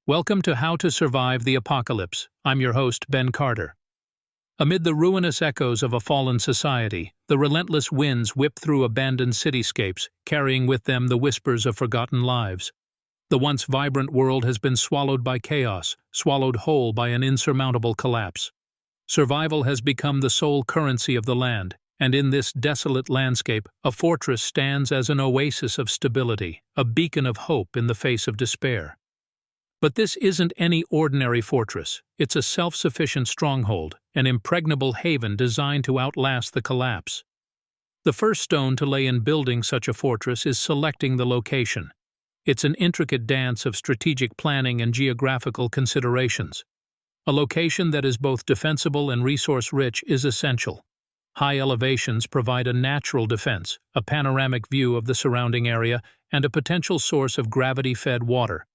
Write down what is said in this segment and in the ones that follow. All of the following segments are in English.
Welcome to How to Survive the Apocalypse. I'm your host, Ben Carter. Amid the ruinous echoes of a fallen society, the relentless winds whip through abandoned cityscapes, carrying with them the whispers of forgotten lives. The once vibrant world has been swallowed by chaos, swallowed whole by an insurmountable collapse. Survival has become the sole currency of the land, and in this desolate landscape, a fortress stands as an oasis of stability, a beacon of hope in the face of despair. But this isn't any ordinary fortress. It's a self-sufficient stronghold, an impregnable haven designed to outlast the collapse. The first stone to lay in building such a fortress is selecting the location. It's an intricate dance of strategic planning and geographical considerations. A location that is both defensible and resource-rich is essential. High elevations provide a natural defense, a panoramic view of the surrounding area, and a potential source of gravity-fed water.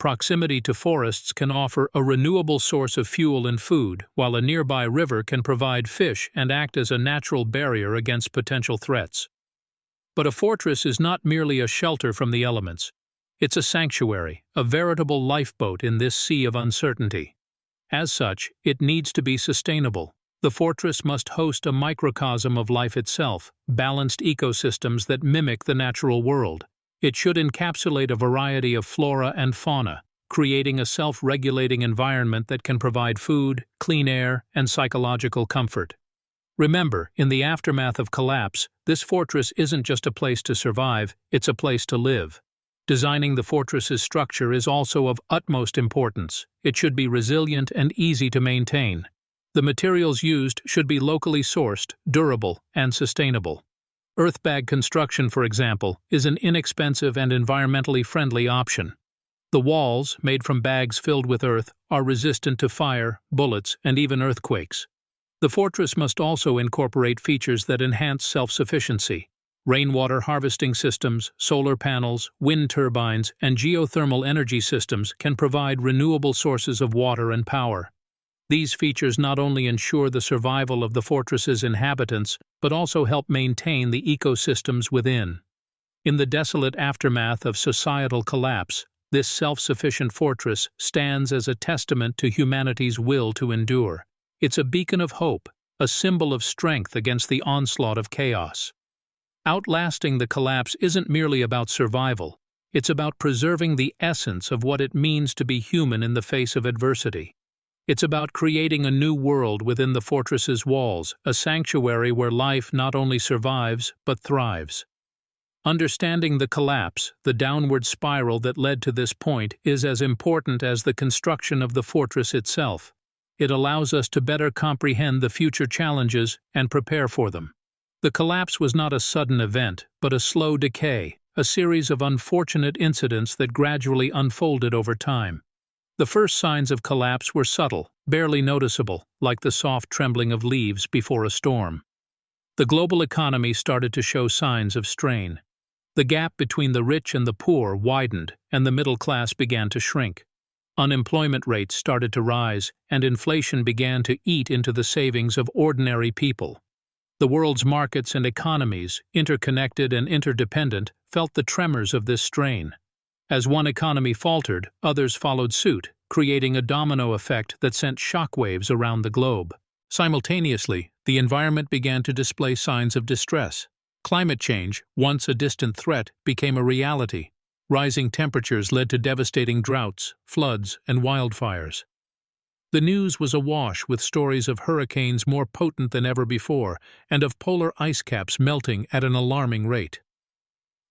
Proximity to forests can offer a renewable source of fuel and food, while a nearby river can provide fish and act as a natural barrier against potential threats. But a fortress is not merely a shelter from the elements. It's a sanctuary, a veritable lifeboat in this sea of uncertainty. As such, it needs to be sustainable. The fortress must host a microcosm of life itself, balanced ecosystems that mimic the natural world. It should encapsulate a variety of flora and fauna, creating a self-regulating environment that can provide food, clean air, and psychological comfort. Remember, in the aftermath of collapse, this fortress isn't just a place to survive, it's a place to live. Designing the fortress's structure is also of utmost importance. It should be resilient and easy to maintain. The materials used should be locally sourced, durable, and sustainable. Earthbag construction, for example, is an inexpensive and environmentally friendly option. The walls, made from bags filled with earth, are resistant to fire, bullets, and even earthquakes. The fortress must also incorporate features that enhance self-sufficiency. Rainwater harvesting systems, solar panels, wind turbines, and geothermal energy systems can provide renewable sources of water and power. These features not only ensure the survival of the fortress's inhabitants, but also help maintain the ecosystems within. In the desolate aftermath of societal collapse, this self-sufficient fortress stands as a testament to humanity's will to endure. It's a beacon of hope, a symbol of strength against the onslaught of chaos. Outlasting the collapse isn't merely about survival, it's about preserving the essence of what it means to be human in the face of adversity. It's about creating a new world within the fortress's walls, a sanctuary where life not only survives, but thrives. Understanding the collapse, the downward spiral that led to this point, is as important as the construction of the fortress itself. It allows us to better comprehend the future challenges and prepare for them. The collapse was not a sudden event, but a slow decay, a series of unfortunate incidents that gradually unfolded over time. The first signs of collapse were subtle, barely noticeable, like the soft trembling of leaves before a storm. The global economy started to show signs of strain. The gap between the rich and the poor widened, and the middle class began to shrink. Unemployment rates started to rise, and inflation began to eat into the savings of ordinary people. The world's markets and economies, interconnected and interdependent, felt the tremors of this strain. As one economy faltered, others followed suit, creating a domino effect that sent shockwaves around the globe. Simultaneously, the environment began to display signs of distress. Climate change, once a distant threat, became a reality. Rising temperatures led to devastating droughts, floods, and wildfires. The news was awash with stories of hurricanes more potent than ever before, and of polar ice caps melting at an alarming rate.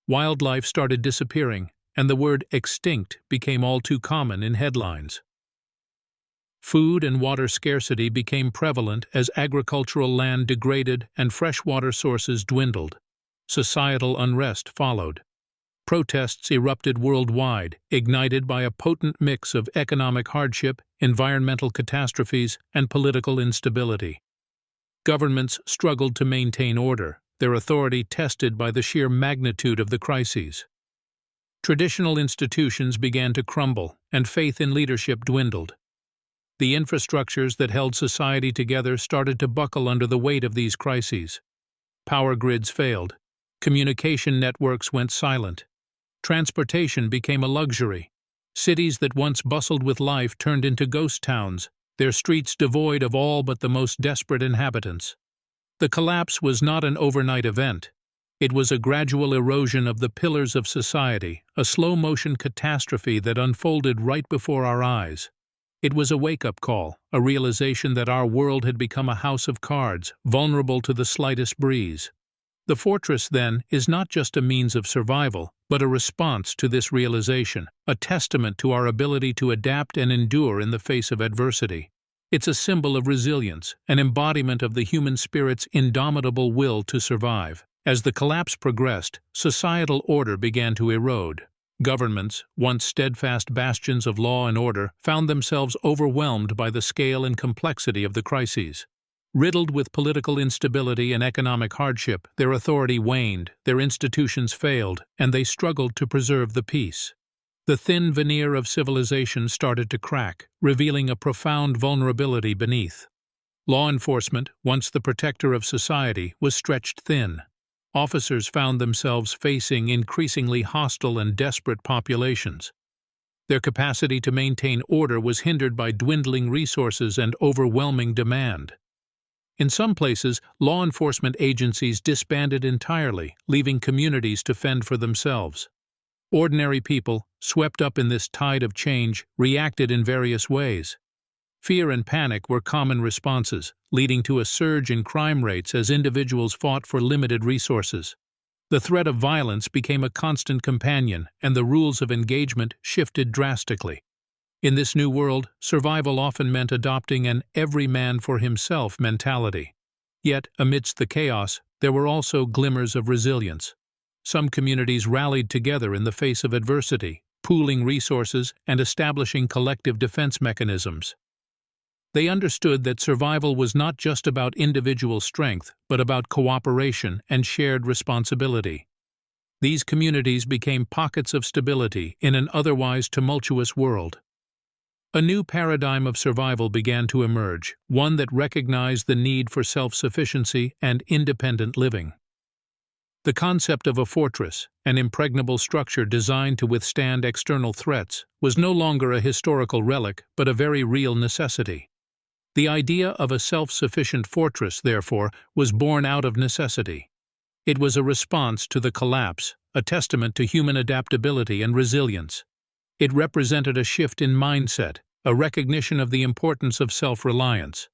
Wildlife started disappearing, and the word extinct became all too common in headlines. Food and water scarcity became prevalent as agricultural land degraded and freshwater sources dwindled. Societal unrest followed. Protests erupted worldwide, ignited by a potent mix of economic hardship, environmental catastrophes, and political instability. Governments struggled to maintain order, their authority tested by the sheer magnitude of the crises. Traditional institutions began to crumble, and faith in leadership dwindled. The infrastructures that held society together started to buckle under the weight of these crises. Power grids failed. Communication networks went silent. Transportation became a luxury. Cities that once bustled with life turned into ghost towns, their streets devoid of all but the most desperate inhabitants. The collapse was not an overnight event. It was a gradual erosion of the pillars of society, a slow-motion catastrophe that unfolded right before our eyes. It was a wake-up call, a realization that our world had become a house of cards, vulnerable to the slightest breeze. The fortress, then, is not just a means of survival, but a response to this realization, a testament to our ability to adapt and endure in the face of adversity. It's a symbol of resilience, an embodiment of the human spirit's indomitable will to survive. As the collapse progressed, societal order began to erode. Governments, once steadfast bastions of law and order, found themselves overwhelmed by the scale and complexity of the crises. Riddled with political instability and economic hardship, their authority waned, their institutions failed, and they struggled to preserve the peace. The thin veneer of civilization started to crack, revealing a profound vulnerability beneath. Law enforcement, once the protector of society, was stretched thin. Officers found themselves facing increasingly hostile and desperate populations. Their capacity to maintain order was hindered by dwindling resources and overwhelming demand. In some places, law enforcement agencies disbanded entirely, leaving communities to fend for themselves. Ordinary people, swept up in this tide of change, reacted in various ways. Fear and panic were common responses, leading to a surge in crime rates as individuals fought for limited resources. The threat of violence became a constant companion, and the rules of engagement shifted drastically. In this new world, survival often meant adopting an every man for himself mentality. Yet, amidst the chaos, there were also glimmers of resilience. Some communities rallied together in the face of adversity, pooling resources and establishing collective defense mechanisms. They understood that survival was not just about individual strength, but about cooperation and shared responsibility. These communities became pockets of stability in an otherwise tumultuous world. A new paradigm of survival began to emerge, one that recognized the need for self-sufficiency and independent living. The concept of a fortress, an impregnable structure designed to withstand external threats, was no longer a historical relic but a very real necessity. The idea of a self-sufficient fortress, therefore, was born out of necessity. It was a response to the collapse, a testament to human adaptability and resilience. It represented a shift in mindset, a recognition of the importance of self-reliance.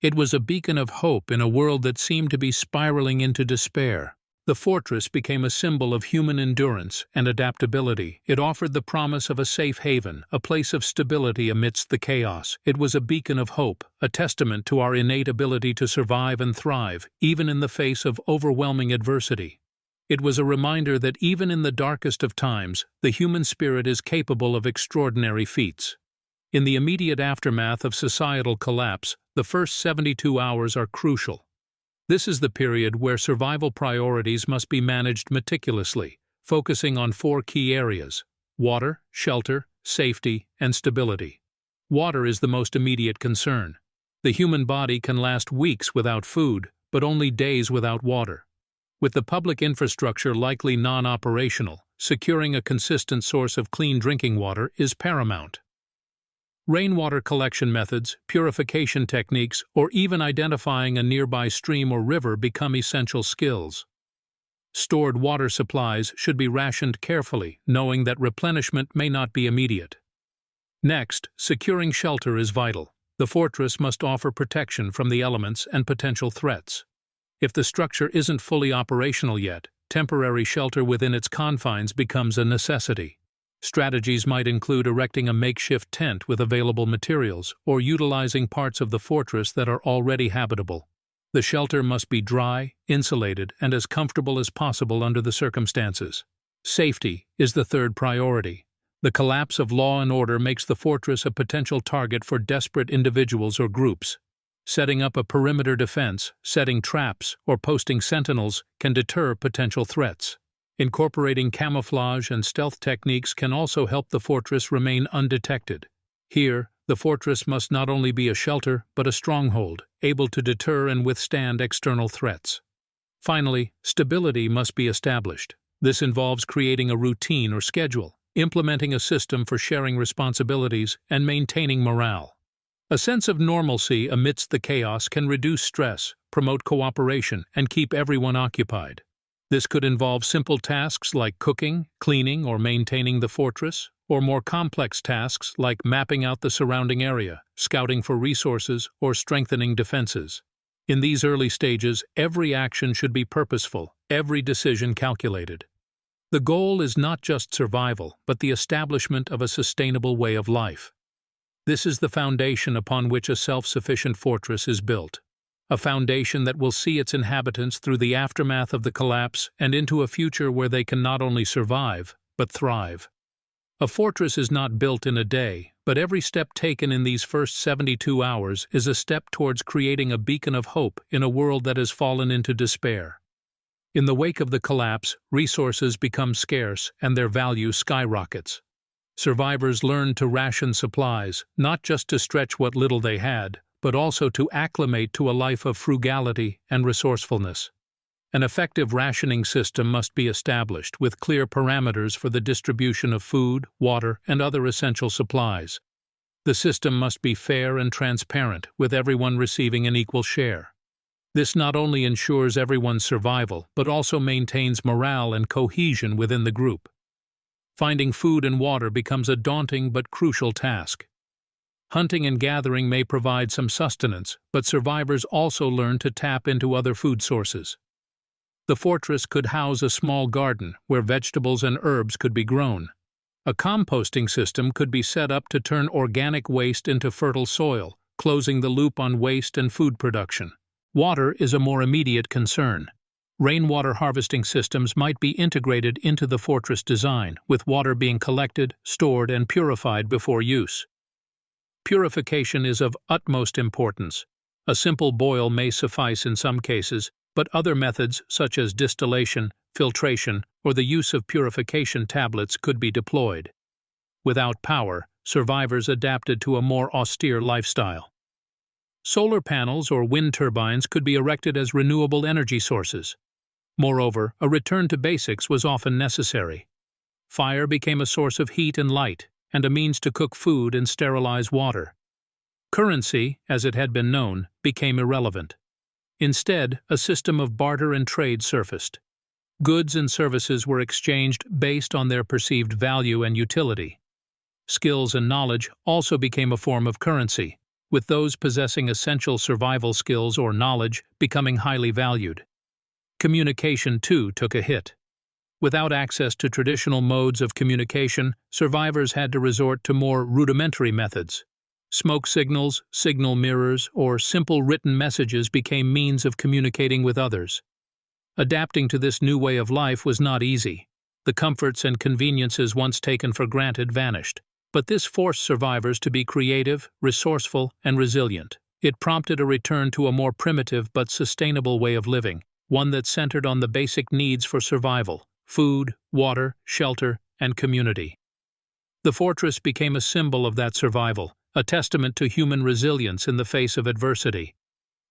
It was a beacon of hope in a world that seemed to be spiraling into despair. The fortress became a symbol of human endurance and adaptability. It offered the promise of a safe haven, a place of stability amidst the chaos. It was a beacon of hope, a testament to our innate ability to survive and thrive, even in the face of overwhelming adversity. It was a reminder that even in the darkest of times, the human spirit is capable of extraordinary feats. In the immediate aftermath of societal collapse, the first 72 hours are crucial. This is the period where survival priorities must be managed meticulously, focusing on 4 key areas: water, shelter, safety, and stability. Water is the most immediate concern. The human body can last weeks without food, but only days without water. With the public infrastructure likely non-operational, securing a consistent source of clean drinking water is paramount. Rainwater collection methods, purification techniques, or even identifying a nearby stream or river become essential skills. Stored water supplies should be rationed carefully, knowing that replenishment may not be immediate. Next, securing shelter is vital. The fortress must offer protection from the elements and potential threats. If the structure isn't fully operational yet, temporary shelter within its confines becomes a necessity. Strategies might include erecting a makeshift tent with available materials or utilizing parts of the fortress that are already habitable. The shelter must be dry, insulated, and as comfortable as possible under the circumstances. Safety is the third priority. The collapse of law and order makes the fortress a potential target for desperate individuals or groups. Setting up a perimeter defense, setting traps, or posting sentinels can deter potential threats. Incorporating camouflage and stealth techniques can also help the fortress remain undetected. Here, the fortress must not only be a shelter, but a stronghold, able to deter and withstand external threats. Finally, stability must be established. This involves creating a routine or schedule, implementing a system for sharing responsibilities and maintaining morale. A sense of normalcy amidst the chaos can reduce stress, promote cooperation, and keep everyone occupied. This could involve simple tasks like cooking, cleaning, or maintaining the fortress, or more complex tasks like mapping out the surrounding area, scouting for resources, or strengthening defenses. In these early stages, every action should be purposeful, every decision calculated. The goal is not just survival, but the establishment of a sustainable way of life. This is the foundation upon which a self-sufficient fortress is built. A foundation that will see its inhabitants through the aftermath of the collapse and into a future where they can not only survive, but thrive. A fortress is not built in a day, but every step taken in these first 72 hours is a step towards creating a beacon of hope in a world that has fallen into despair. In the wake of the collapse, resources become scarce and their value skyrockets. Survivors learned to ration supplies, not just to stretch what little they had, but also to acclimate to a life of frugality and resourcefulness. An effective rationing system must be established with clear parameters for the distribution of food, water, and other essential supplies. The system must be fair and transparent, with everyone receiving an equal share. This not only ensures everyone's survival, but also maintains morale and cohesion within the group. Finding food and water becomes a daunting but crucial task. Hunting and gathering may provide some sustenance, but survivors also learn to tap into other food sources. The fortress could house a small garden where vegetables and herbs could be grown. A composting system could be set up to turn organic waste into fertile soil, closing the loop on waste and food production. Water is a more immediate concern. Rainwater harvesting systems might be integrated into the fortress design, with water being collected, stored, and purified before use. Purification is of utmost importance. A simple boil may suffice in some cases, but other methods such as distillation, filtration, or the use of purification tablets could be deployed. Without power, survivors adapted to a more austere lifestyle. Solar panels or wind turbines could be erected as renewable energy sources. Moreover, a return to basics was often necessary. Fire became a source of heat and light, and a means to cook food and sterilize water. Currency, as it had been known, became irrelevant. Instead, a system of barter and trade surfaced. Goods and services were exchanged based on their perceived value and utility. Skills and knowledge also became a form of currency, with those possessing essential survival skills or knowledge becoming highly valued. Communication, too, took a hit. Without access to traditional modes of communication, survivors had to resort to more rudimentary methods. Smoke signals, signal mirrors, or simple written messages became means of communicating with others. Adapting to this new way of life was not easy. The comforts and conveniences once taken for granted vanished. But this forced survivors to be creative, resourceful, and resilient. It prompted a return to a more primitive but sustainable way of living, one that centered on the basic needs for survival: food, water, shelter, and community. The fortress became a symbol of that survival, a testament to human resilience in the face of adversity.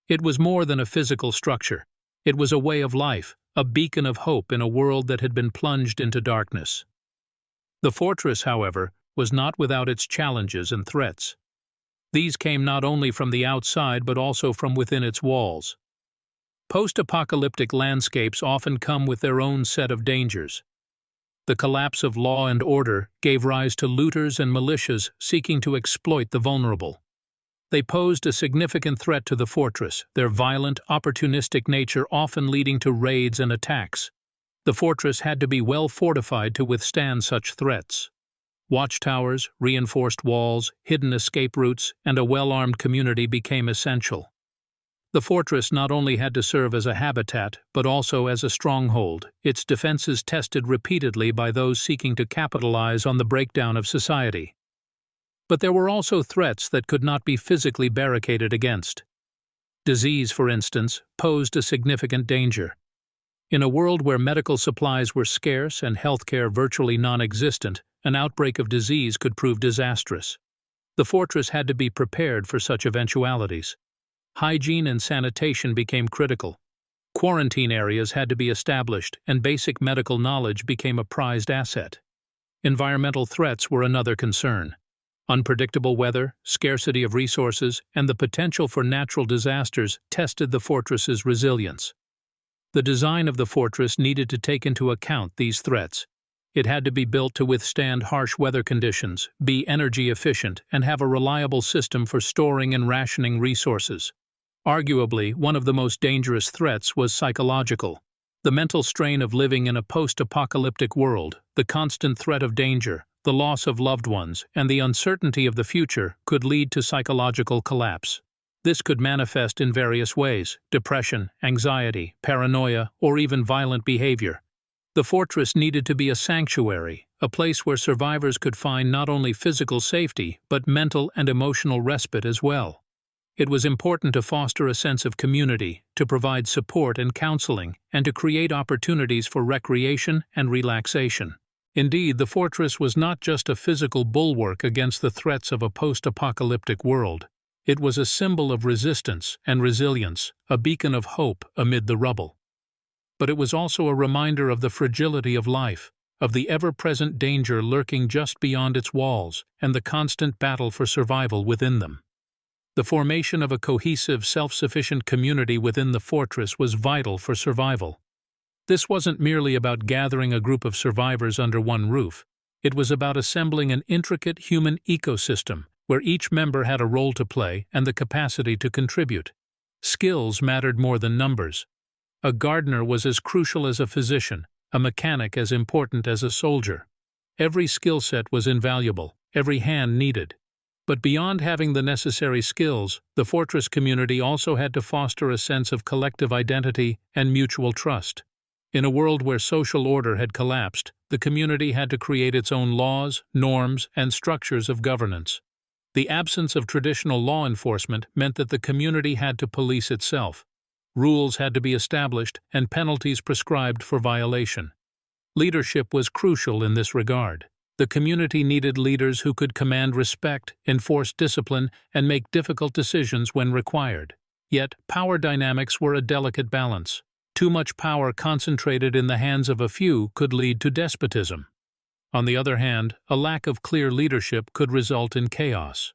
It was more than a physical structure. It was a way of life, a beacon of hope in a world that had been plunged into darkness. The fortress, however, was not without its challenges and threats. These came not only from the outside but also from within its walls. Post-apocalyptic landscapes often come with their own set of dangers. The collapse of law and order gave rise to looters and militias seeking to exploit the vulnerable. They posed a significant threat to the fortress, their violent, opportunistic nature often leading to raids and attacks. The fortress had to be well fortified to withstand such threats. Watchtowers, reinforced walls, hidden escape routes, and a well-armed community became essential. The fortress not only had to serve as a habitat, but also as a stronghold, its defenses tested repeatedly by those seeking to capitalize on the breakdown of society. But there were also threats that could not be physically barricaded against. Disease, for instance, posed a significant danger. In a world where medical supplies were scarce and healthcare virtually non-existent, an outbreak of disease could prove disastrous. The fortress had to be prepared for such eventualities. Hygiene and sanitation became critical. Quarantine areas had to be established, and basic medical knowledge became a prized asset. Environmental threats were another concern. Unpredictable weather, scarcity of resources, and the potential for natural disasters tested the fortress's resilience. The design of the fortress needed to take into account these threats. It had to be built to withstand harsh weather conditions, be energy efficient, and have a reliable system for storing and rationing resources. Arguably, one of the most dangerous threats was psychological. The mental strain of living in a post-apocalyptic world, the constant threat of danger, the loss of loved ones, and the uncertainty of the future could lead to psychological collapse. This could manifest in various ways: depression, anxiety, paranoia, or even violent behavior. The fortress needed to be a sanctuary, a place where survivors could find not only physical safety, but mental and emotional respite as well. It was important to foster a sense of community, to provide support and counseling, and to create opportunities for recreation and relaxation. Indeed, the fortress was not just a physical bulwark against the threats of a post-apocalyptic world. It was a symbol of resistance and resilience, a beacon of hope amid the rubble. But it was also a reminder of the fragility of life, of the ever-present danger lurking just beyond its walls, and the constant battle for survival within them. The formation of a cohesive, self-sufficient community within the fortress was vital for survival. This wasn't merely about gathering a group of survivors under one roof. It was about assembling an intricate human ecosystem where each member had a role to play and the capacity to contribute. Skills mattered more than numbers. A gardener was as crucial as a physician, a mechanic as important as a soldier. Every skill set was invaluable, every hand needed. But beyond having the necessary skills, the fortress community also had to foster a sense of collective identity and mutual trust. In a world where social order had collapsed, the community had to create its own laws, norms, and structures of governance. The absence of traditional law enforcement meant that the community had to police itself. Rules had to be established and penalties prescribed for violation. Leadership was crucial in this regard. The community needed leaders who could command respect, enforce discipline, and make difficult decisions when required. Yet, power dynamics were a delicate balance. Too much power concentrated in the hands of a few could lead to despotism. On the other hand, a lack of clear leadership could result in chaos.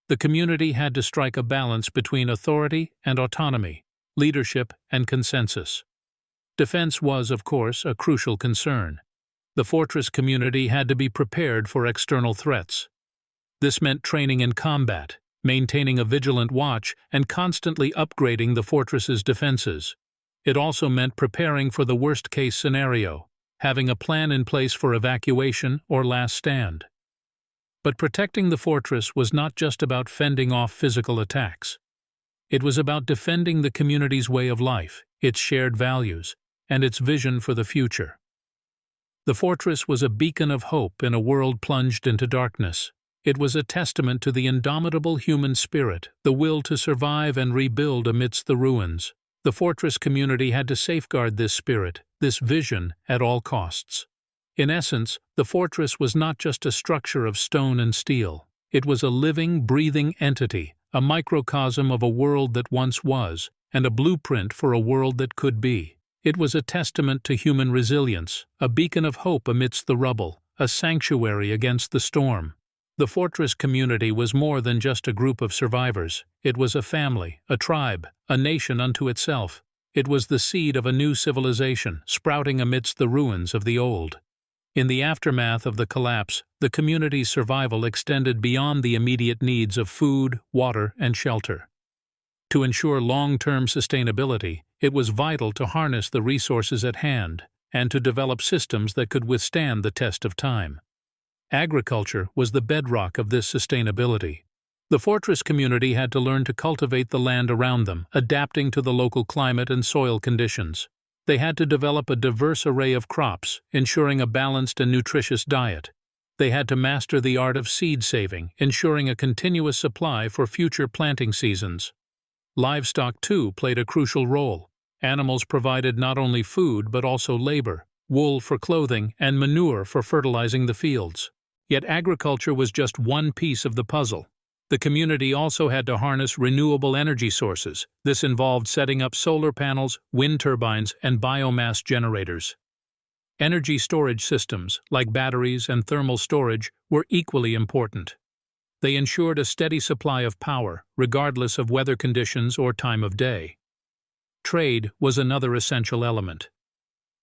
The community had to strike a balance between authority and autonomy, leadership and consensus. Defense was, of course, a crucial concern. The fortress community had to be prepared for external threats. This meant training in combat, maintaining a vigilant watch, and constantly upgrading the fortress's defenses. It also meant preparing for the worst-case scenario, having a plan in place for evacuation or last stand. But protecting the fortress was not just about fending off physical attacks. It was about defending the community's way of life, its shared values, and its vision for the future. The fortress was a beacon of hope in a world plunged into darkness. It was a testament to the indomitable human spirit, the will to survive and rebuild amidst the ruins. The fortress community had to safeguard this spirit, this vision, at all costs. In essence, the fortress was not just a structure of stone and steel. It was a living, breathing entity, a microcosm of a world that once was, and a blueprint for a world that could be. It was a testament to human resilience, a beacon of hope amidst the rubble, a sanctuary against the storm. The fortress community was more than just a group of survivors. It was a family, a tribe, a nation unto itself. It was the seed of a new civilization, sprouting amidst the ruins of the old. In the aftermath of the collapse, the community's survival extended beyond the immediate needs of food, water, and shelter. To ensure long-term sustainability, it was vital to harness the resources at hand and to develop systems that could withstand the test of time. Agriculture was the bedrock of this sustainability. The fortress community had to learn to cultivate the land around them, adapting to the local climate and soil conditions. They had to develop a diverse array of crops, ensuring a balanced and nutritious diet. They had to master the art of seed saving, ensuring a continuous supply for future planting seasons. Livestock, too, played a crucial role. Animals provided not only food but also labor, wool for clothing, and manure for fertilizing the fields. Yet agriculture was just one piece of the puzzle. The community also had to harness renewable energy sources. This involved setting up solar panels, wind turbines, and biomass generators. Energy storage systems, like batteries and thermal storage, were equally important. They ensured a steady supply of power, regardless of weather conditions or time of day. Trade was another essential element.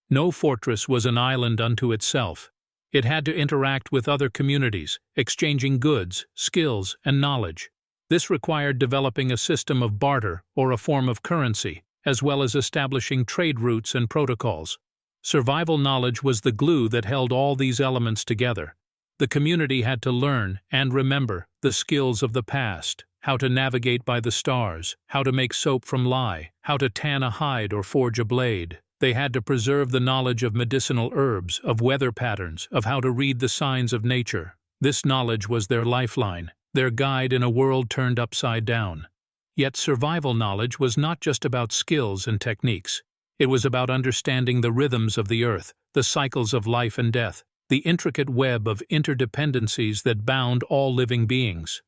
No fortress was an island unto itself. It had to interact with other communities, exchanging goods, skills, and knowledge. This required developing a system of barter or a form of currency, as well as establishing trade routes and protocols. Survival knowledge was the glue that held all these elements together. The community had to learn and remember the skills of the past, how to navigate by the stars, how to make soap from lye, how to tan a hide or forge a blade. They had to preserve the knowledge of medicinal herbs, of weather patterns, of how to read the signs of nature. This knowledge was their lifeline, their guide in a world turned upside down. Yet survival knowledge was not just about skills and techniques. It was about understanding the rhythms of the earth, the cycles of life and death, the intricate web of interdependencies that bound all living beings.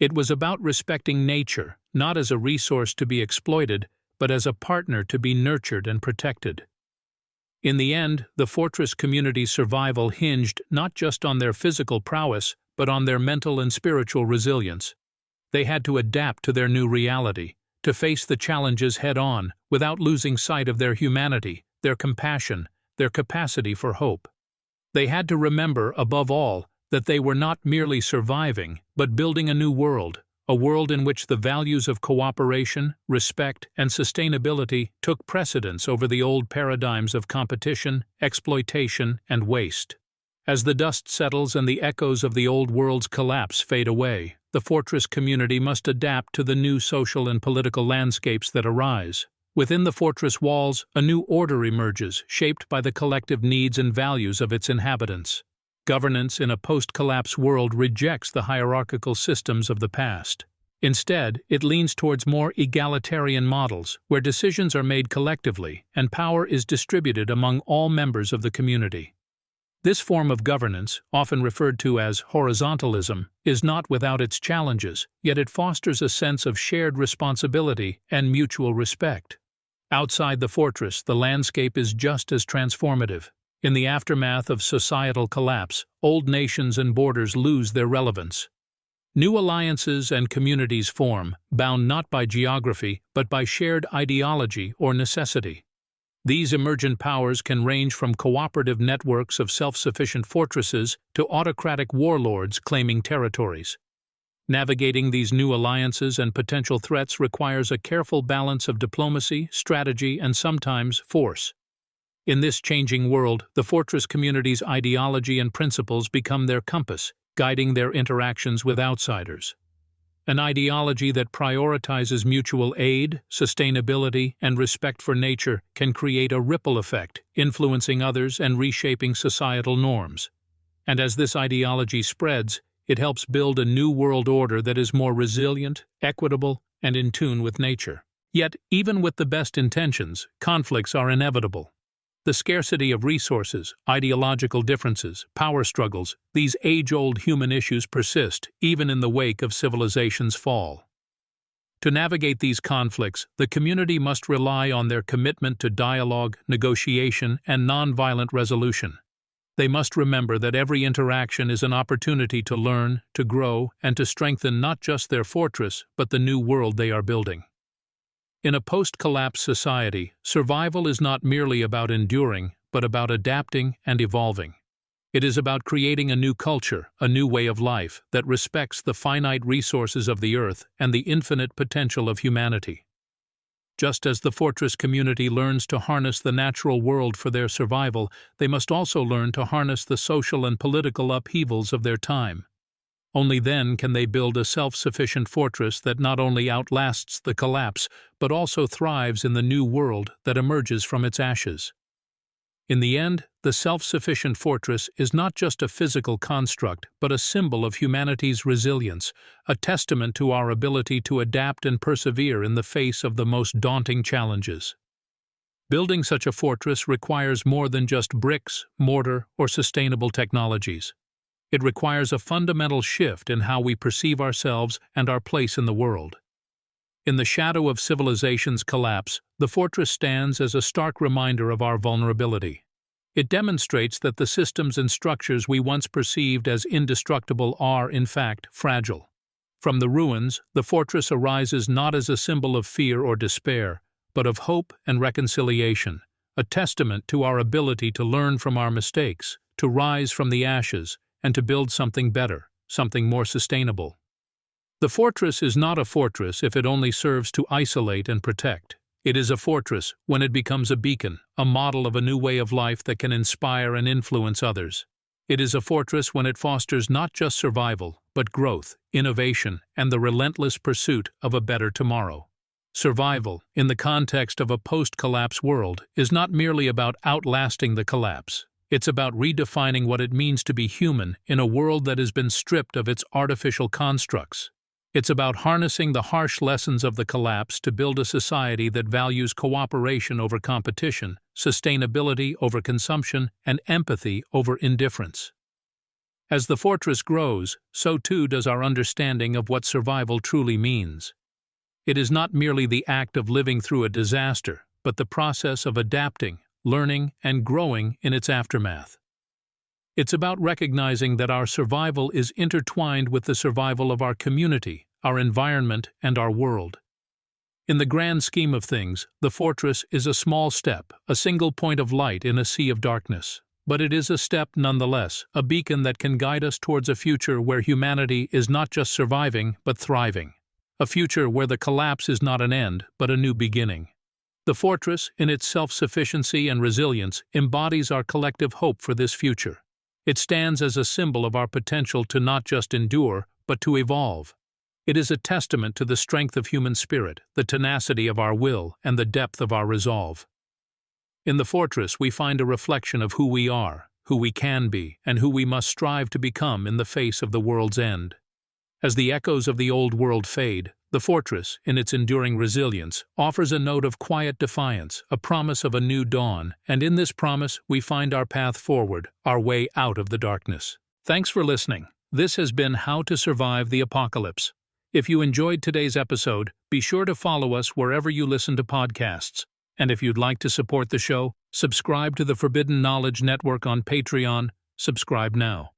It was about respecting nature, not as a resource to be exploited, but as a partner to be nurtured and protected. In the end, the fortress community's survival hinged not just on their physical prowess, but on their mental and spiritual resilience. They had to adapt to their new reality, to face the challenges head-on without losing sight of their humanity, their compassion, their capacity for hope. They had to remember, above all, that they were not merely surviving, but building a new world, a world in which the values of cooperation, respect, and sustainability took precedence over the old paradigms of competition, exploitation, and waste. As the dust settles and the echoes of the old world's collapse fade away, the fortress community must adapt to the new social and political landscapes that arise. Within the fortress walls, a new order emerges, shaped by the collective needs and values of its inhabitants. Governance in a post-collapse world rejects the hierarchical systems of the past. Instead, it leans towards more egalitarian models, where decisions are made collectively and power is distributed among all members of the community. This form of governance, often referred to as horizontalism, is not without its challenges, yet it fosters a sense of shared responsibility and mutual respect. Outside the fortress, the landscape is just as transformative. In the aftermath of societal collapse, old nations and borders lose their relevance. New alliances and communities form, bound not by geography, but by shared ideology or necessity. These emergent powers can range from cooperative networks of self-sufficient fortresses to autocratic warlords claiming territories. Navigating these new alliances and potential threats requires a careful balance of diplomacy, strategy, and sometimes force. In this changing world, the fortress community's ideology and principles become their compass, guiding their interactions with outsiders. An ideology that prioritizes mutual aid, sustainability, and respect for nature can create a ripple effect, influencing others and reshaping societal norms. And as this ideology spreads, it helps build a new world order that is more resilient, equitable, and in tune with nature. Yet, even with the best intentions, conflicts are inevitable. The scarcity of resources, ideological differences, power struggles, these age-old human issues persist even in the wake of civilization's fall. To navigate these conflicts, the community must rely on their commitment to dialogue, negotiation, and nonviolent resolution. They must remember that every interaction is an opportunity to learn, to grow, and to strengthen not just their fortress, but the new world they are building. In a post-collapse society, survival is not merely about enduring, but about adapting and evolving. It is about creating a new culture, a new way of life that respects the finite resources of the earth and the infinite potential of humanity. Just as the fortress community learns to harness the natural world for their survival, they must also learn to harness the social and political upheavals of their time. Only then can they build a self-sufficient fortress that not only outlasts the collapse, but also thrives in the new world that emerges from its ashes. In the end, the self-sufficient fortress is not just a physical construct, but a symbol of humanity's resilience, a testament to our ability to adapt and persevere in the face of the most daunting challenges. Building such a fortress requires more than just bricks, mortar, or sustainable technologies. It requires a fundamental shift in how we perceive ourselves and our place in the world. In the shadow of civilization's collapse, the fortress stands as a stark reminder of our vulnerability. It demonstrates that the systems and structures we once perceived as indestructible are, in fact, fragile. From the ruins, the fortress arises not as a symbol of fear or despair, but of hope and reconciliation, a testament to our ability to learn from our mistakes, to rise from the ashes, and to build something better, something more sustainable. The fortress is not a fortress if it only serves to isolate and protect. It is a fortress when it becomes a beacon, a model of a new way of life that can inspire and influence others. It is a fortress when it fosters not just survival, but growth, innovation, and the relentless pursuit of a better tomorrow. Survival, in the context of a post-collapse world, is not merely about outlasting the collapse. It's about redefining what it means to be human in a world that has been stripped of its artificial constructs. It's about harnessing the harsh lessons of the collapse to build a society that values cooperation over competition, sustainability over consumption, and empathy over indifference. As the fortress grows, so too does our understanding of what survival truly means. It is not merely the act of living through a disaster, but the process of adapting, learning, and growing in its aftermath. It's about recognizing that our survival is intertwined with the survival of our community, our environment, and our world. In the grand scheme of things, the fortress is a small step, a single point of light in a sea of darkness. But it is a step nonetheless, a beacon that can guide us towards a future where humanity is not just surviving, but thriving. A future where the collapse is not an end, but a new beginning. The fortress, in its self-sufficiency and resilience, embodies our collective hope for this future. It stands as a symbol of our potential to not just endure, but to evolve. It is a testament to the strength of human spirit, the tenacity of our will, and the depth of our resolve. In the fortress, we find a reflection of who we are, who we can be, and who we must strive to become in the face of the world's end. As the echoes of the old world fade, the fortress, in its enduring resilience, offers a note of quiet defiance, a promise of a new dawn, and in this promise we find our path forward, our way out of the darkness. Thanks for listening. This has been How to Survive the Apocalypse. If you enjoyed today's episode, be sure to follow us wherever you listen to podcasts. And if you'd like to support the show, subscribe to the Forbidden Knowledge Network on Patreon. Subscribe now.